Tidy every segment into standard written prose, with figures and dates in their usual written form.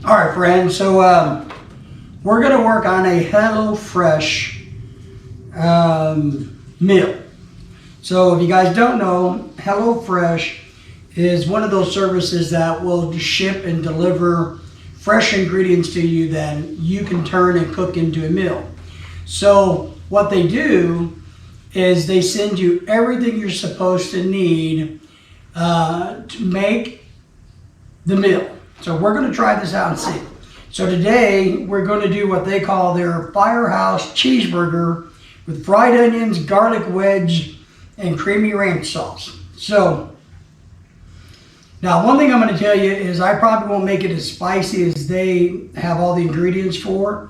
All right, friends, so we're going to work on a HelloFresh meal. So if you guys don't know, HelloFresh is one of those services that will ship and deliver fresh ingredients to you that you can turn and cook into a meal. So what they do is they send you everything you're supposed to need to make the meal. So we're going to try this out and see. So today we're going to do what they call their Firehouse Cheeseburger with fried onions, garlic wedge, and creamy ranch sauce. So now one thing I'm going to tell you is I probably won't make it as spicy as they have all the ingredients for.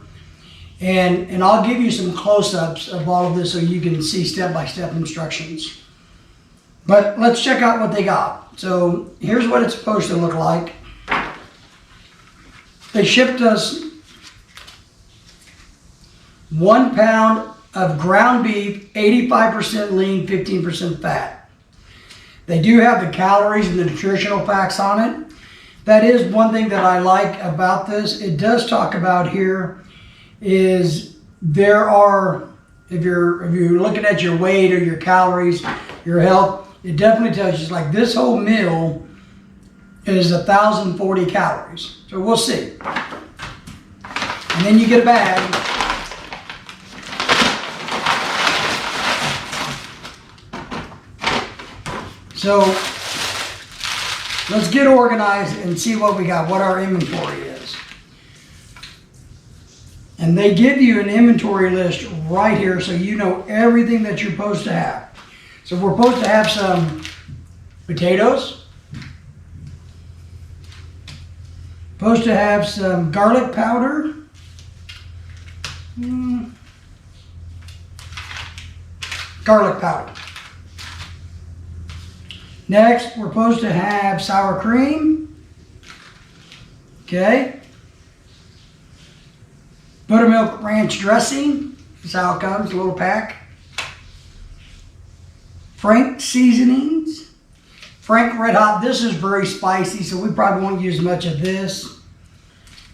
And I'll give you some close-ups of all of this so you can see step-by-step instructions. But let's check out what they got. So here's what it's supposed to look like. They shipped us 1 pound of ground beef, 85% lean, 15% fat. They do have the calories and the nutritional facts on it. That is one thing that I like about this. It does talk about here is there are, if you're looking at your weight or your calories, your health, it definitely tells you, like this whole meal is 1,040 calories. So we'll see. And then you get a bag. So let's get organized and see what we got, what our inventory is. And they give you an inventory list right here so you know everything that you're supposed to have. So we're supposed to have some potatoes. Supposed to have some garlic powder. Garlic powder. Next, we're supposed to have sour cream. Okay. Buttermilk ranch dressing. That's how it comes, a little pack. Frank seasonings. Frank Red Hot, this is very spicy, so we probably won't use much of this.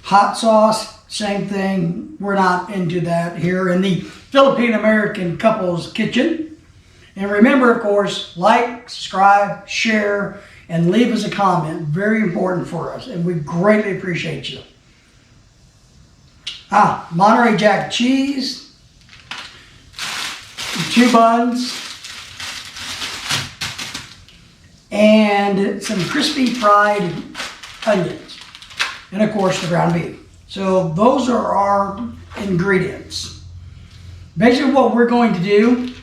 Hot sauce, same thing. We're not into that here in the Philippine-American couple's kitchen. And remember, of course, like, subscribe, share, and leave us a comment. Very important for us, and we greatly appreciate you. Monterey Jack cheese, 2 buns, and some crispy fried onions, and of course the ground beef. So those are our ingredients. Basically what we're going to do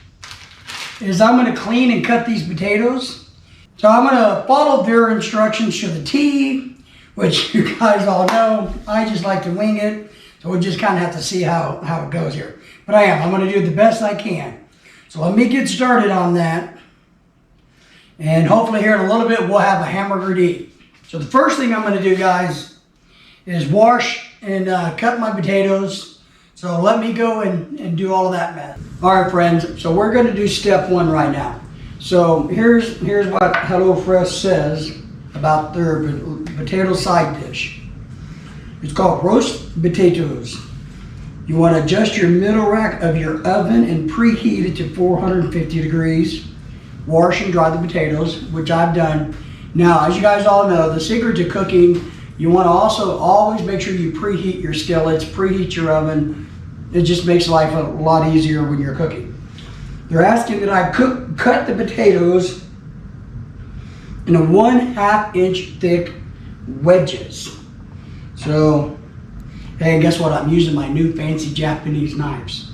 is I'm going to clean and cut these potatoes. So I'm going to follow their instructions to the T, which you guys all know. I just like to wing it, so we'll just kind of have to see how it goes here. But I'm going to do the best I can. So let me get started on that. And hopefully here in a little bit, we'll have a hamburger to eat. So the first thing I'm going to do, guys, is wash and cut my potatoes. So let me go and do all of that, man. All right, friends. So we're going to do step 1 right now. So here's what HelloFresh says about their potato side dish. It's called roast potatoes. You want to adjust your middle rack of your oven and preheat it to 450 degrees. Wash and dry the potatoes, which I've done. Now, as you guys all know, the secret to cooking, you want to also always make sure you preheat your skillets, preheat your oven. It just makes life a lot easier when you're cooking. They're asking that I cut the potatoes in a 1/2 inch thick wedges. So, hey, and guess what? I'm using my new fancy Japanese knives.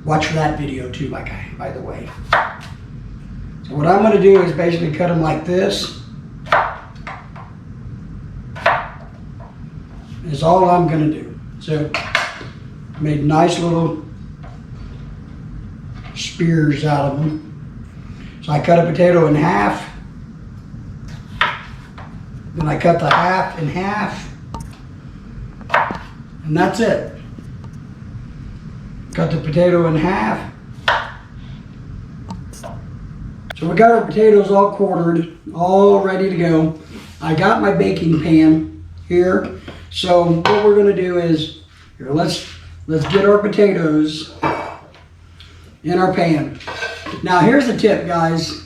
Watch for that video too, by the way. So what I'm going to do is basically cut them like this. Is all I'm going to do. So made nice little spears out of them. So I cut a potato in half. Then I cut the half in half. And that's it. Cut the potato in half. So we got our potatoes all quartered, all ready to go. I got my baking pan here. So what we're gonna do is, here, let's get our potatoes in our pan. Now here's a tip, guys.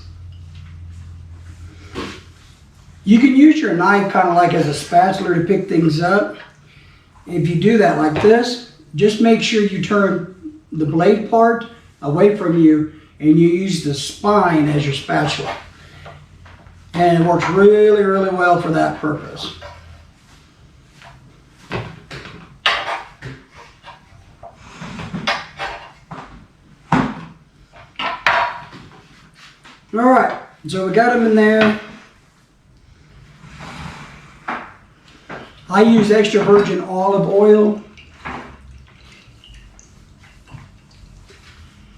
You can use your knife kind of like as a spatula to pick things up. If you do that like this, just make sure you turn the blade part away from you and you use the spine as your spatula. And it works really, really well for that purpose. All right, so we got them in there. I use extra virgin olive oil.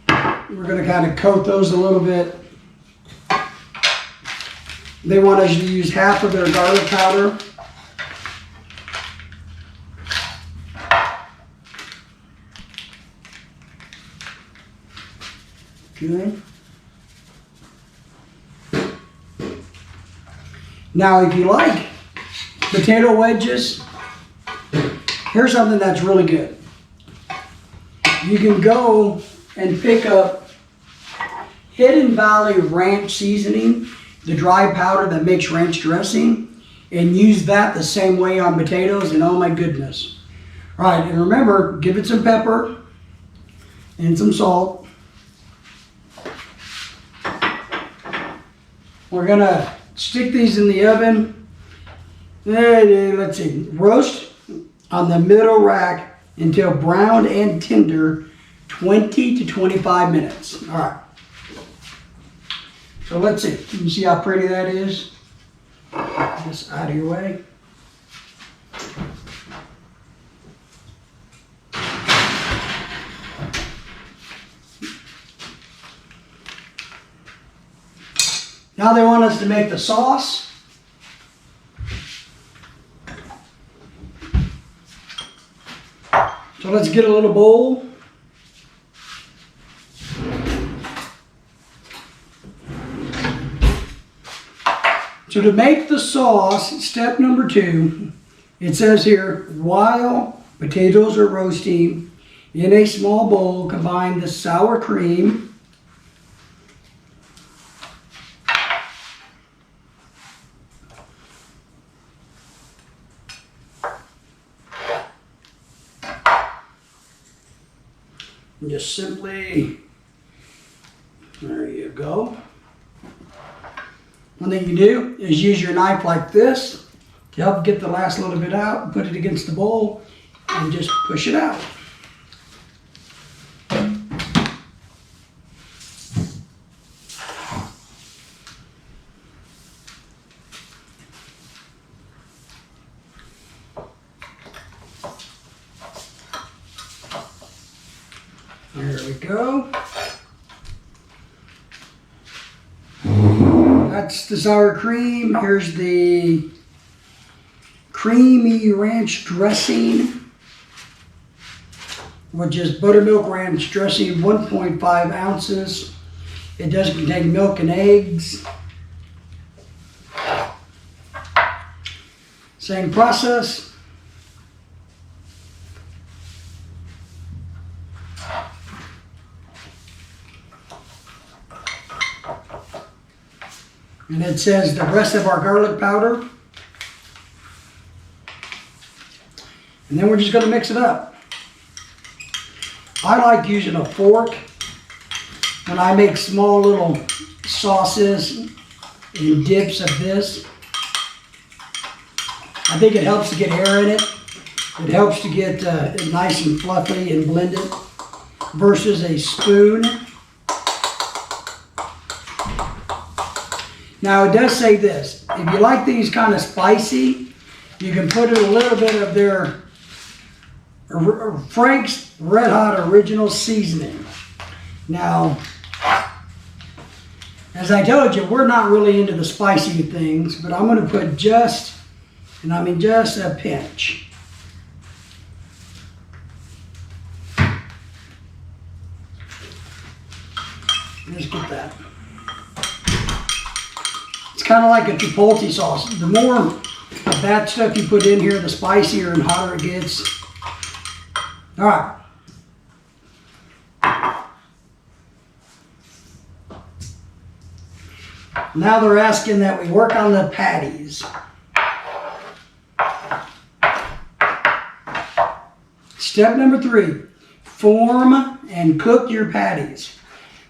We're going to kind of coat those a little bit. They want us to use half of their garlic powder. Okay. Now, if you like potato wedges, here's something that's really good. You can go and pick up Hidden Valley Ranch seasoning, the dry powder that makes ranch dressing, and use that the same way on potatoes, and oh my goodness. All right, and remember, give it some pepper and some salt. We're gonna stick these in the oven. Let's see, roast on the middle rack until brown and tender, 20 to 25 minutes. All right. So let's see. Can you see how pretty that is? Get this out of your way. Now they want us to make the sauce. So let's get a little bowl. So to make the sauce, step number 2, it says here, while potatoes are roasting, in a small bowl, combine the sour cream, and just simply, there you go. One thing you do is use your knife like this to help get the last little bit out, put it against the bowl, and just push it out. There we go. That's the sour cream. Here's the creamy ranch dressing, which is buttermilk ranch dressing, 1.5 ounces. It does contain milk and eggs. Same process. And it says the rest of our garlic powder. And then we're just going to mix it up. I like using a fork when I make small little sauces and dips of this. I think it helps to get air in it. It helps to get it nice and fluffy and blended versus a spoon. Now it does say this, if you like these kind of spicy, you can put in a little bit of their Frank's Red Hot Original Seasoning. Now, as I told you, we're not really into the spicy things, but I'm going to put just, and I mean just a pinch. Just get that. It's kind of like a chipotle sauce. The more that stuff you put in here, the spicier and hotter it gets. All right. Now they're asking that we work on the patties. Step number 3, form and cook your patties.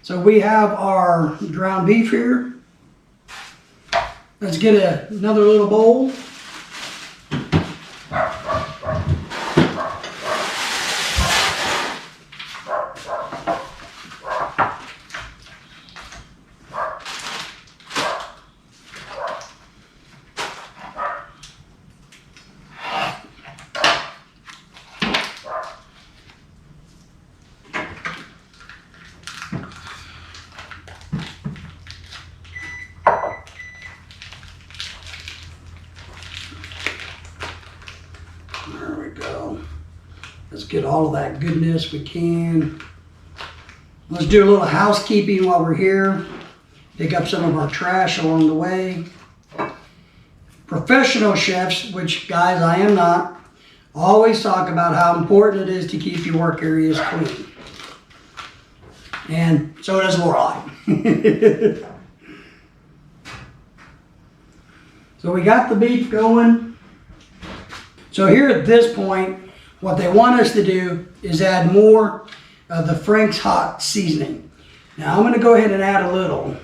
So we have our ground beef here. Let's get another little bowl. There we go. Let's get all of that goodness we can. Let's do a little housekeeping while we're here. Pick up some of our trash along the way. Professional chefs, which guys I am not, always talk about how important it is to keep your work areas clean. And so does Lorelai. So we got the beef going. So here at this point, what they want us to do is add more of the Frank's Hot seasoning. Now I'm going to go ahead and add a little.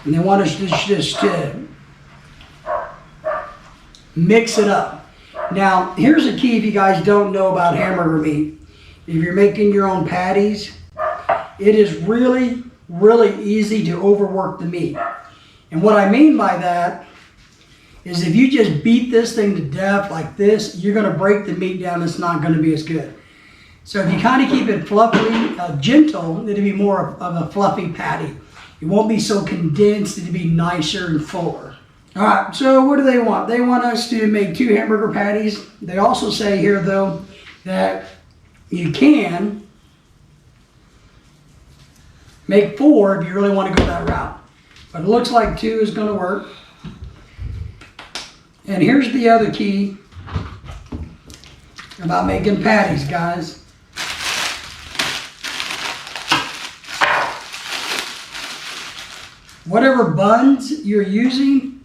And they want us to just mix it up. Now here's a key if you guys don't know about hamburger meat. If you're making your own patties, it is really, really easy to overwork the meat. And what I mean by that is if you just beat this thing to death like this, you're going to break the meat down. It's not going to be as good. So if you kind of keep it fluffy, gentle, it'll be more of a fluffy patty. It won't be so condensed. It'll be nicer and fuller. All right, so what do they want? They want us to make 2 hamburger patties. They also say here, though, that you can make 4 if you really want to go that route. But it looks like 2 is going to work. And here's the other key about making patties, guys. Whatever buns you're using,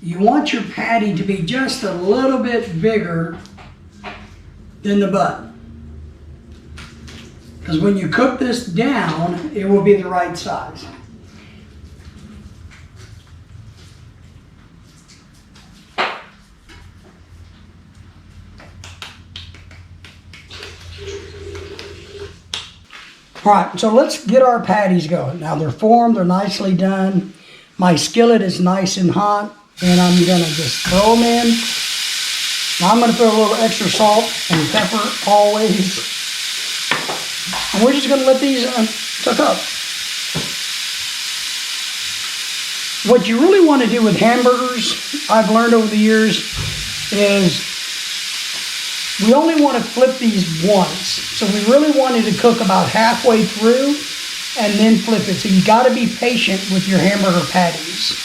you want your patty to be just a little bit bigger than the bun. Because when you cook this down, it will be the right size. All right, so let's get our patties going. Now they're formed, they're nicely done. My skillet is nice and hot, and I'm gonna just throw them in. Now I'm gonna throw a little extra salt and pepper always. And we're just gonna let these cook up. What you really wanna do with hamburgers, I've learned over the years, is we only want to flip these once. So we really wanted to cook about halfway through and then flip it. So you got to be patient with your hamburger patties.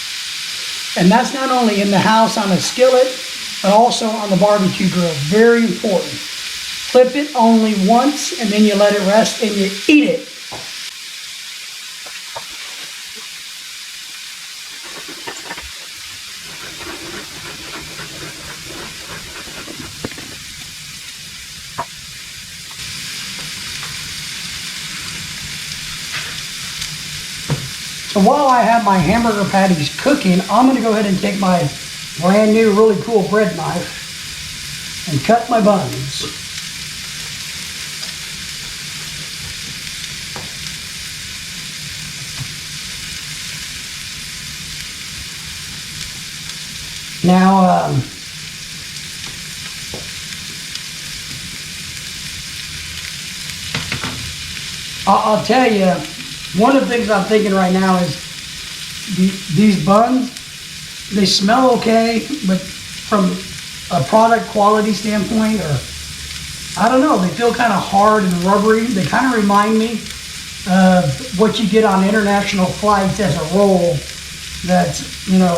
And that's not only in the house on a skillet, but also on the barbecue grill. Very important. Flip it only once and then you let it rest and you eat it. So while I have my hamburger patties cooking, I'm going to go ahead and take my brand new, really cool bread knife and cut my buns. Now, I'll tell you, one of the things I'm thinking right now is these buns, they smell okay, but from a product quality standpoint, or I don't know, they feel kind of hard and rubbery. They kind of remind me of what you get on international flights as a roll that's, you know,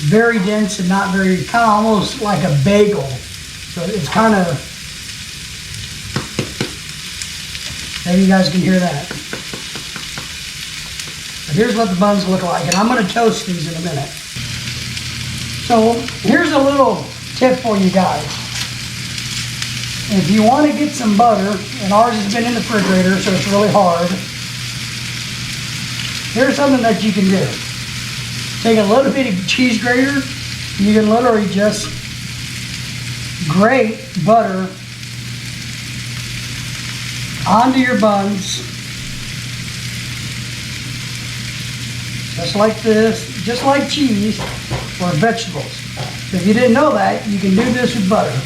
very dense and not very, kind of almost like a bagel. So it's kind of, maybe you guys can hear that. But here's what the buns look like, and I'm going to toast these in a minute. So here's a little tip for you guys. If you want to get some butter, and ours has been in the refrigerator, so it's really hard, here's something that you can do. Take a little bit of cheese grater, you can literally just grate butter onto your buns, just like this, just like cheese or vegetables. If you didn't know that, you can do this with butter.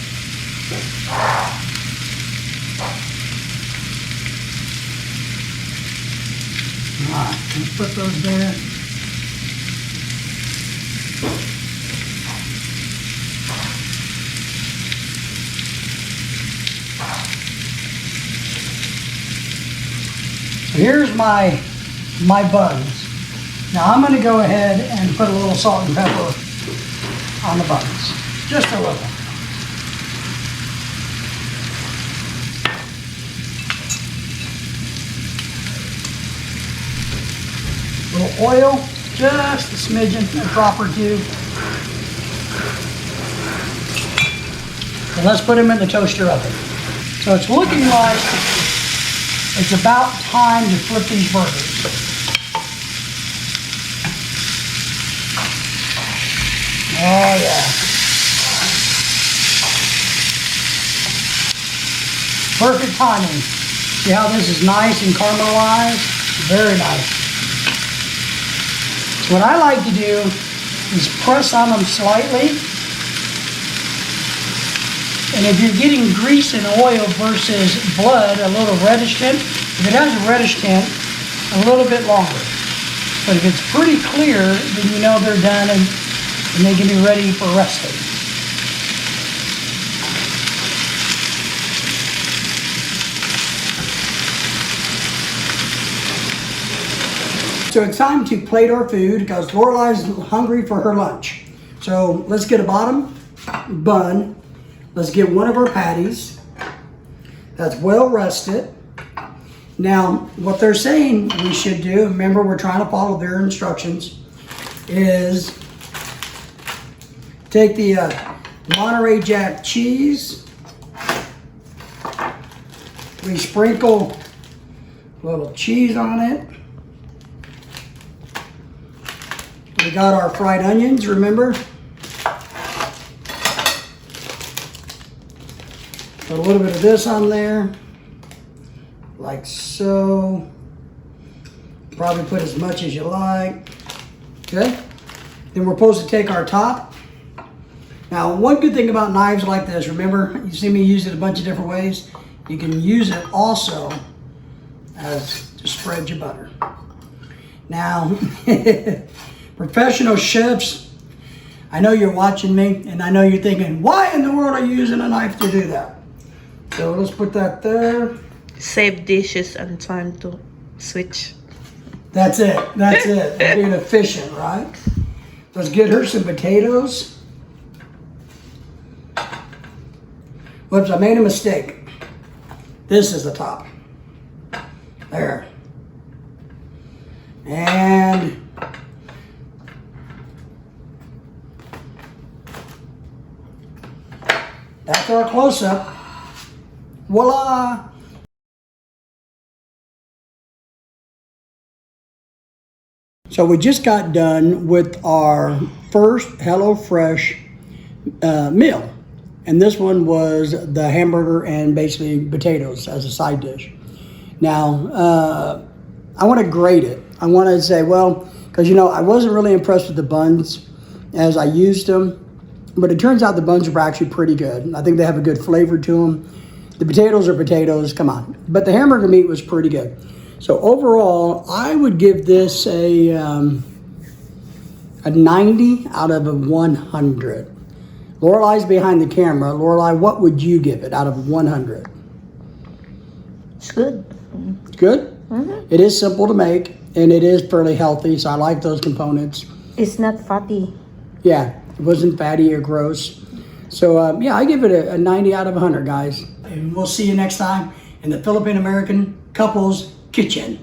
Alright, let's put those there. So here's my buns. Now I'm going to go ahead and put a little salt and pepper on the buns. Just a little. A little oil, just a smidgen, a drop or two. And let's put them in the toaster oven. So it's looking like it's about time to flip these burgers. Oh yeah. Perfect timing. See how this is nice and caramelized? Very nice. So what I like to do is press on them slightly. And if you're getting grease and oil versus blood, a little reddish tint, if it has a reddish tint, a little bit longer. But if it's pretty clear, then you know they're done and they can be ready for resting. So it's time to plate our food because Lorelai's hungry for her lunch. So let's get a bottom bun. Let's get one of our patties that's well rested. Now, what they're saying we should do, remember we're trying to follow their instructions, is take the Monterey Jack cheese. We sprinkle a little cheese on it. We got our fried onions, remember? Put a little bit of this on there, like so. Probably put as much as you like. Okay? Then we're supposed to take our top. Now, one good thing about knives like this, remember, you see me use it a bunch of different ways. You can use it also as to spread your butter. Now, professional chefs, I know you're watching me, and I know you're thinking, why in the world are you using a knife to do that? So let's put that there. Save dishes and time to switch. That's it. That's it. We're being efficient, right? Let's get her some potatoes. Whoops, I made a mistake. This is the top. There. And that's our close-up. Voila! So we just got done with our first HelloFresh meal. And this one was the hamburger and basically potatoes as a side dish. Now, I want to grade it. I want to say, well, because, you know, I wasn't really impressed with the buns as I used them. But it turns out the buns were actually pretty good. I think they have a good flavor to them. The potatoes are potatoes, come on. But the hamburger meat was pretty good. So overall, I would give this a 90 out of a 100. Lorelai's behind the camera. Lorelai, what would you give it out of 100? It's good. It's good. It is simple to make, and it is fairly healthy, so I like those components. It's not fatty. Yeah, it wasn't fatty or gross. So, yeah, I give it a 90 out of 100, guys. And we'll see you next time in the Philippine American Couples Kitchen.